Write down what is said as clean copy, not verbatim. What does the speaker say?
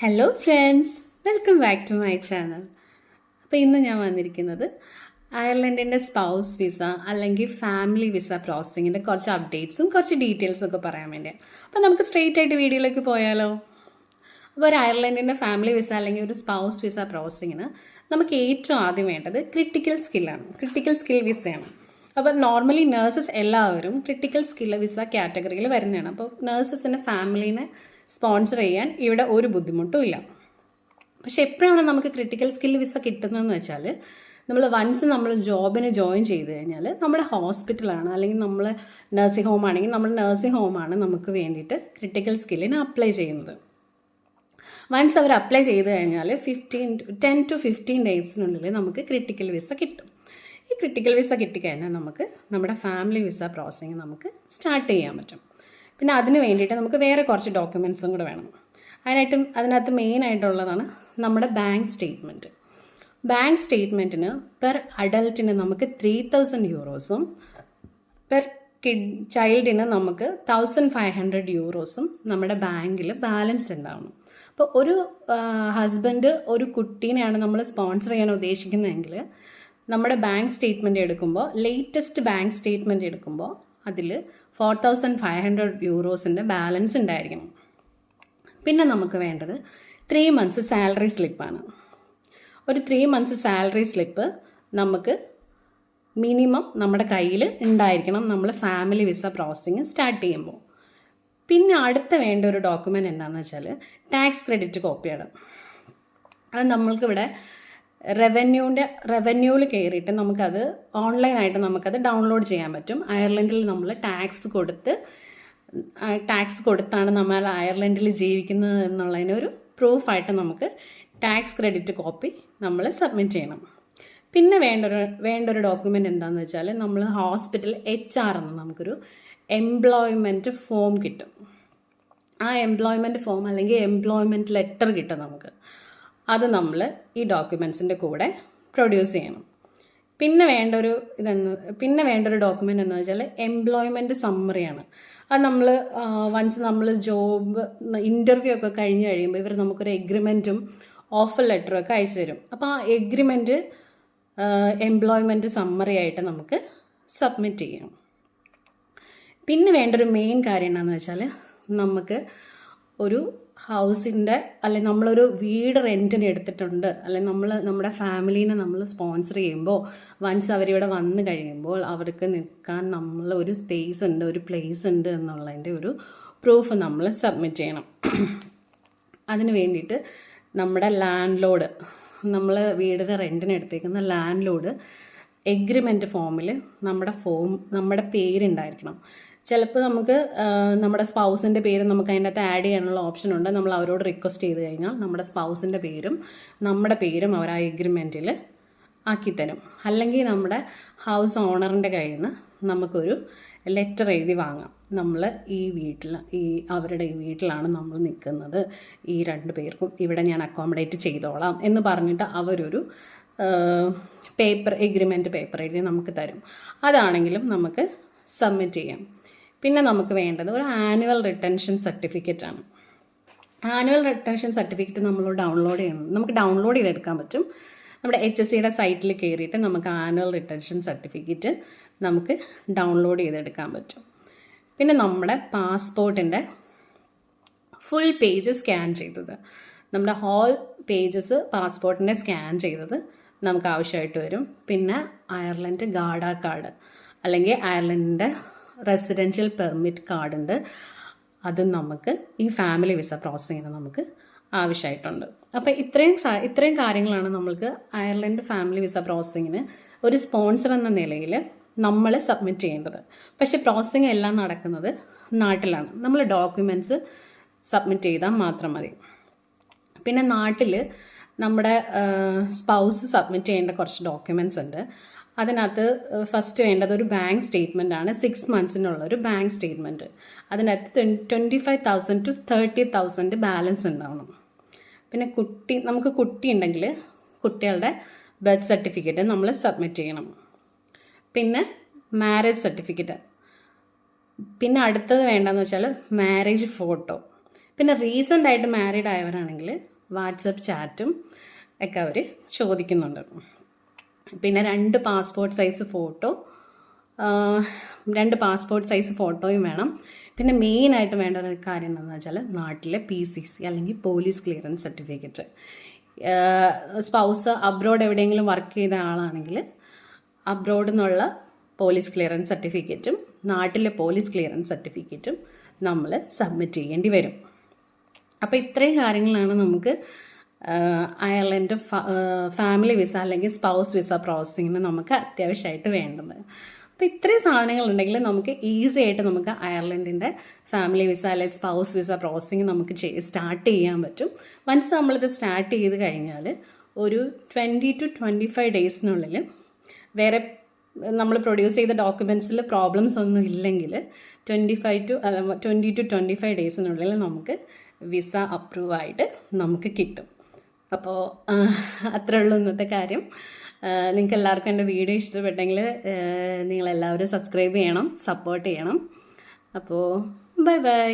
Hello friends, welcome back to my channel. അപ്പോൾ ഇന്ന് ഞാൻ വന്നിരിക്കുന്നത് അയർലൻഡിൻ്റെ സ്പൗസ് വിസ അല്ലെങ്കിൽ ഫാമിലി വിസ പ്രോസസ്സിങ്ങിൻ്റെ കുറച്ച് അപ്ഡേറ്റ്സും കുറച്ച് ഡീറ്റെയിൽസും ഒക്കെ പറയാൻ വേണ്ടിയാണ്. അപ്പോൾ നമുക്ക് സ്ട്രെയിറ്റ് ആയിട്ട് വീഡിയോയിലേക്ക് പോയാലോ. അപ്പോൾ ഒരു അയർലൻഡിൻ്റെ ഫാമിലി വിസ അല്ലെങ്കിൽ ഒരു സ്പൗസ് വിസ പ്രോസസ്സിങ്ങിന് നമുക്ക് ഏറ്റവും ആദ്യം വേണ്ടത് ക്രിട്ടിക്കൽ സ്കില്ലാണ്. ക്രിട്ടിക്കൽ സ്കിൽ വിസയാണ്. അപ്പോൾ നോർമലി നേഴ്സസ് എല്ലാവരും ക്രിട്ടിക്കൽ സ്കിൽ വിസ കാറ്റഗറിയിൽ വരുന്നതാണ്. അപ്പോൾ നേഴ്സസിൻ്റെ ഫാമിലീനെ സ്പോൺസർ ചെയ്യാൻ ഇവിടെ ഒരു ബുദ്ധിമുട്ടും ഇല്ല. പക്ഷെ എപ്പോഴാണ് നമുക്ക് ക്രിട്ടിക്കൽ സ്കിൽ വിസ കിട്ടുന്നതെന്ന് വെച്ചാൽ നമ്മൾ ജോബിന് ജോയിൻ ചെയ്ത് കഴിഞ്ഞാൽ നമ്മുടെ ഹോസ്പിറ്റലാണ് അല്ലെങ്കിൽ നമ്മൾ നഴ്സിംഗ് ഹോം ആണെങ്കിൽ നമ്മുടെ നഴ്സിംഗ് ഹോമാണ് നമുക്ക് വേണ്ടിയിട്ട് ക്രിട്ടിക്കൽ സ്കില്ലിന് അപ്ലൈ ചെയ്യുന്നത്. വൺസ് അവർ അപ്ലൈ ചെയ്ത് കഴിഞ്ഞാൽ 10 to 15 ഡേയ്സിനുള്ളിൽ നമുക്ക് ക്രിട്ടിക്കൽ വിസ കിട്ടും. ഈ ക്രിട്ടിക്കൽ വിസ കിട്ടിക്കഴിഞ്ഞാൽ നമുക്ക് നമ്മുടെ ഫാമിലി വിസ പ്രോസസ്സിങ് നമുക്ക് സ്റ്റാർട്ട് ചെയ്യാൻ പറ്റും. പിന്നെ അതിന് വേണ്ടിയിട്ട് നമുക്ക് വേറെ കുറച്ച് ഡോക്യുമെൻറ്റ്സും കൂടെ വേണം. അതിനകത്ത് മെയിനായിട്ടുള്ളതാണ് നമ്മുടെ ബാങ്ക് സ്റ്റേറ്റ്മെൻറ്റ്. ബാങ്ക് സ്റ്റേറ്റ്മെൻറ്റിന് പെർ അഡൽട്ടിന് നമുക്ക് 3,000 യൂറോസും പെർ ചൈൽഡിന് നമുക്ക് 1,500 യൂറോസും നമ്മുടെ ബാങ്കിൽ ബാലൻസ് ഉണ്ടാവണം. അപ്പോൾ ഒരു ഹസ്ബൻഡ് ഒരു കുട്ടീനെയാണ് നമ്മൾ സ്പോൺസർ ചെയ്യാൻ ഉദ്ദേശിക്കുന്നതെങ്കിൽ നമ്മുടെ ബാങ്ക് സ്റ്റേറ്റ്മെൻറ്റ് എടുക്കുമ്പോൾ ലേറ്റസ്റ്റ് ബാങ്ക് സ്റ്റേറ്റ്മെൻറ്റ് എടുക്കുമ്പോൾ അതിൽ 4,500 യൂറോസിൻ്റെ ബാലൻസ് ഉണ്ടായിരിക്കണം. പിന്നെ നമുക്ക് വേണ്ടത് 3 months സാലറി സ്ലിപ്പാണ്. ഒരു 3 months സാലറി സ്ലിപ്പ് നമുക്ക് മിനിമം നമ്മുടെ കയ്യിൽ ഉണ്ടായിരിക്കണം നമ്മൾ ഫാമിലി വിസ പ്രോസസ്സിങ് സ്റ്റാർട്ട് ചെയ്യുമ്പോൾ. പിന്നെ അടുത്ത വേണ്ട ഒരു ഡോക്യുമെൻ്റ് എന്താണെന്ന് വെച്ചാൽ ടാക്സ് ക്രെഡിറ്റ് കോപ്പിയാണ്. അത് നമ്മൾക്കിവിടെ റവന്യൂവിൽ കയറിയിട്ട് നമുക്കത് ഓൺലൈനായിട്ട് നമുക്കത് ഡൗൺലോഡ് ചെയ്യാൻ പറ്റും. അയർലൻഡിൽ നമ്മൾ ടാക്സ് കൊടുത്താണ് നമ്മൾ അയർലൻഡിൽ ജീവിക്കുന്നത് എന്നുള്ളതിനൊരു പ്രൂഫായിട്ട് നമുക്ക് ടാക്സ് ക്രെഡിറ്റ് കോപ്പി നമ്മൾ സബ്മിറ്റ് ചെയ്യണം. പിന്നെ വേണ്ടൊരു ഡോക്യുമെൻ്റ് എന്താണെന്ന് വെച്ചാൽ നമ്മൾ ഹോസ്പിറ്റൽ HR എന്ന് നമുക്കൊരു എംപ്ലോയ്മെൻറ്റ് ഫോം കിട്ടും. ആ എംപ്ലോയ്മെൻറ്റ് ഫോം അല്ലെങ്കിൽ എംപ്ലോയ്മെൻറ്റ് ലെറ്റർ കിട്ടും നമുക്ക്. അത് നമ്മൾ ഈ ഡോക്യുമെൻസിൻ്റെ കൂടെ പ്രൊഡ്യൂസ് ചെയ്യണം. പിന്നെ വേണ്ടൊരു ഡോക്യുമെൻ്റ് എന്ന് വെച്ചാൽ എംപ്ലോയ്മെൻറ്റ് സമ്മറിയാണ്. അത് വൺസ് നമ്മൾ ജോബ് ഇൻ്റർവ്യൂ ഒക്കെ കഴിഞ്ഞ് കഴിയുമ്പോൾ ഇവർ നമുക്കൊരു എഗ്രിമെൻറ്റും ഓഫർ ലെറ്ററും ഒക്കെ അയച്ചു തരും. അപ്പോൾ ആ എഗ്രിമെൻറ്റ് എംപ്ലോയ്മെൻറ്റ് സമ്മറി ആയിട്ട് നമുക്ക് സബ്മിറ്റ് ചെയ്യാം. പിന്നെ വേണ്ടൊരു മെയിൻ കാര്യം എന്താണെന്ന് വെച്ചാൽ നമുക്ക് ഒരു ഹൗസിൻ്റെ അല്ലെങ്കിൽ നമ്മളൊരു വീട് റെൻറ്റിന് എടുത്തിട്ടുണ്ട് അല്ലെങ്കിൽ നമ്മുടെ ഫാമിലീനെ നമ്മൾ സ്പോൺസർ ചെയ്യുമ്പോൾ വൺസ് അവരിവിടെ വന്നു കഴിയുമ്പോൾ അവർക്ക് നിൽക്കാൻ ഒരു സ്പേസ് ഉണ്ട്, ഒരു പ്ലേസ് ഉണ്ട് എന്നുള്ളതിൻ്റെ ഒരു പ്രൂഫ് നമ്മൾ സബ്മിറ്റ് ചെയ്യണം. അതിന് വേണ്ടിയിട്ട് നമ്മുടെ നമ്മൾ വീടിന് റെൻറ്റിന് എടുത്തേക്കുന്ന ലാൻഡ് ലോഡ് എഗ്രിമെൻറ്റ് ഫോമിൽ നമ്മുടെ പേരുണ്ടായിരിക്കണം. ചിലപ്പോൾ നമുക്ക് നമ്മുടെ സ്പൗസിൻ്റെ പേര് നമുക്ക് അതിൻ്റെ അകത്ത് ആഡ് ചെയ്യാനുള്ള ഓപ്ഷൻ ഉണ്ട്. നമ്മൾ അവരോട് റിക്വസ്റ്റ് ചെയ്ത് കഴിഞ്ഞാൽ നമ്മുടെ സ്പൗസിൻ്റെ പേരും നമ്മുടെ പേരും അവർ ആ എഗ്രിമെൻറ്റിൽ ആക്കിത്തരും. അല്ലെങ്കിൽ നമ്മുടെ ഹൗസ് ഓണറിൻ്റെ കയ്യിൽ നിന്ന് നമുക്കൊരു ലെറ്റർ എഴുതി വാങ്ങാം. നമ്മൾ അവരുടെ ഈ വീട്ടിലാണ് നമ്മൾ നിൽക്കുന്നത്, ഈ 2 പേർക്കും ഇവിടെ ഞാൻ അക്കോമഡേറ്റ് ചെയ്തോളാം എന്ന് പറഞ്ഞിട്ട് അവരൊരു എഗ്രിമെൻറ്റ് പേപ്പർ എഴുതി നമുക്ക് തരും. അതാണെങ്കിലും നമുക്ക് സബ്മിറ്റ് ചെയ്യാം. പിന്നെ നമുക്ക് വേണ്ടത് ഒരു ആനുവൽ റിട്ടൻഷൻ സർട്ടിഫിക്കറ്റാണ്. ആനുവൽ റിട്ടൻഷൻ സർട്ടിഫിക്കറ്റ് നമുക്ക് ഡൗൺലോഡ് ചെയ്തെടുക്കാൻ പറ്റും. നമ്മുടെ HSCയുടെ സൈറ്റിൽ കയറിയിട്ട് നമുക്ക് ആനുവൽ റിട്ടൻഷൻ സർട്ടിഫിക്കറ്റ് നമുക്ക് ഡൗൺലോഡ് ചെയ്തെടുക്കാൻ പറ്റും. പിന്നെ നമ്മുടെ പാസ്പോർട്ടിൻ്റെ ഫുൾ പേജ് സ്കാൻ ചെയ്തത്, നമ്മുടെ ഹോൾ പേജസ് പാസ്പോർട്ടിൻ്റെ സ്കാൻ ചെയ്തത് നമുക്ക് ആവശ്യമായിട്ട് വരും. പിന്നെ അയർലൻഡ് ഗാർഡ കാർഡ് അല്ലെങ്കിൽ അയർലൻഡിൻ്റെ റെസിഡൻഷ്യൽ പെർമിറ്റ് കാർഡ് ഉണ്ട്. അത് നമുക്ക് ഈ ഫാമിലി വിസ പ്രോസസ്സിങ്ങിന് നമുക്ക് ആവശ്യമായിട്ടുണ്ട്. അപ്പോൾ ഇത്രയും കാര്യങ്ങളാണ് നമ്മൾക്ക് അയർലൻഡ് ഫാമിലി വിസ പ്രോസസ്സിങ്ങിന് ഒരു സ്പോൺസർ എന്ന നിലയിൽ നമ്മൾ സബ്മിറ്റ് ചെയ്യേണ്ടത്. പക്ഷേ പ്രോസസ്സിങ് എല്ലാം നടക്കുന്നത് നാട്ടിലാണ്. നമ്മൾ ഡോക്യുമെൻറ്റ്സ് സബ്മിറ്റ് ചെയ്താൽ മാത്രം മതി. പിന്നെ നാട്ടിൽ നമ്മുടെ സ്പൗസ് സബ്മിറ്റ് ചെയ്യേണ്ട കുറച്ച് ഡോക്യുമെൻറ്റ്സ് ഉണ്ട്. അതിനകത്ത് ഫസ്റ്റ് വേണ്ടത് ഒരു ബാങ്ക് സ്റ്റേറ്റ്മെൻ്റ് ആണ്. 6 monthsനുള്ളൊരു ബാങ്ക് സ്റ്റേറ്റ്മെൻറ്റ്. അതിനകത്ത് 25,000 to 30,000 ബാലൻസ് ഉണ്ടാവണം. പിന്നെ നമുക്ക് കുട്ടി ഉണ്ടെങ്കിൽ കുട്ടികളുടെ ബർത്ത് സർട്ടിഫിക്കറ്റ് നമ്മൾ സബ്മിറ്റ് ചെയ്യണം. പിന്നെ മാരേജ് സർട്ടിഫിക്കറ്റ്. പിന്നെ അടുത്തത് വേണ്ടതെന്ന് വെച്ചാൽ മാരേജ് ഫോട്ടോ. പിന്നെ റീസെൻ്റ് ആയിട്ട് മാരീഡ് ആയവരാണെങ്കിൽ വാട്സപ്പ് ചാറ്റും ഒക്കെ അവർ ചോദിക്കുന്നുണ്ട്. പിന്നെ 2 പാസ്പോർട്ട് സൈസ് ഫോട്ടോയും വേണം. പിന്നെ മെയിനായിട്ട് വേണ്ട ഒരു കാര്യം എന്താണെന്ന് വെച്ചാൽ നാട്ടിലെ PCC അല്ലെങ്കിൽ police clearance certificate. Spouse abroad എവിടെയെങ്കിലും വർക്ക് ചെയ്ത ആളാണെങ്കിൽ അബ്രോഡിൽ നിന്നുള്ള പോലീസ് ക്ലിയറൻസ് സർട്ടിഫിക്കറ്റും നാട്ടിലെ പോലീസ് ക്ലിയറൻസ് സർട്ടിഫിക്കറ്റും നമ്മൾ സബ്മിറ്റ് ചെയ്യേണ്ടി വരും. അപ്പോൾ ഇത്രയും കാര്യങ്ങളാണ് നമുക്ക് അയർലൻഡ് ഫാമിലി വിസ അല്ലെങ്കിൽ സ്പൗസ് വിസ പ്രോസസ്സിങ്ങിന് നമുക്ക് അത്യാവശ്യമായിട്ട് വേണ്ടത്. അപ്പോൾ ഇത്രയും സാധനങ്ങളുണ്ടെങ്കിൽ നമുക്ക് ഈസി ആയിട്ട് നമുക്ക് അയർലൻഡിൻ്റെ ഫാമിലി വിസ അല്ലെങ്കിൽ സ്പൗസ് വിസ പ്രോസസ്സിങ് നമുക്ക് സ്റ്റാർട്ട് ചെയ്യാൻ പറ്റും. വൺസ് നമ്മളിത് സ്റ്റാർട്ട് ചെയ്ത് കഴിഞ്ഞാൽ ഒരു 20 to 25 ഡേയ്സിനുള്ളിൽ വേറെ നമ്മൾ പ്രൊഡ്യൂസ് ചെയ്ത ഡോക്യുമെൻറ്റ്സിൽ പ്രോബ്ലംസ് ഒന്നും ഇല്ലെങ്കിൽ 20 to 25 ഡേയ്സിനുള്ളിൽ നമുക്ക് വിസ അപ്രൂവ് ആയിട്ട് നമുക്ക് കിട്ടും. അപ്പോൾ അത്രേ ഉള്ളൂ ഇന്നത്തെ കാര്യം. നിങ്ങൾക്ക് എല്ലാവർക്കും എൻ്റെ വീഡിയോ ഇഷ്ടപ്പെട്ടെങ്കിൽ നിങ്ങളെല്ലാവരും സബ്സ്ക്രൈബ് ചെയ്യണം, സപ്പോർട്ട് ചെയ്യണം. അപ്പോൾ ബൈ.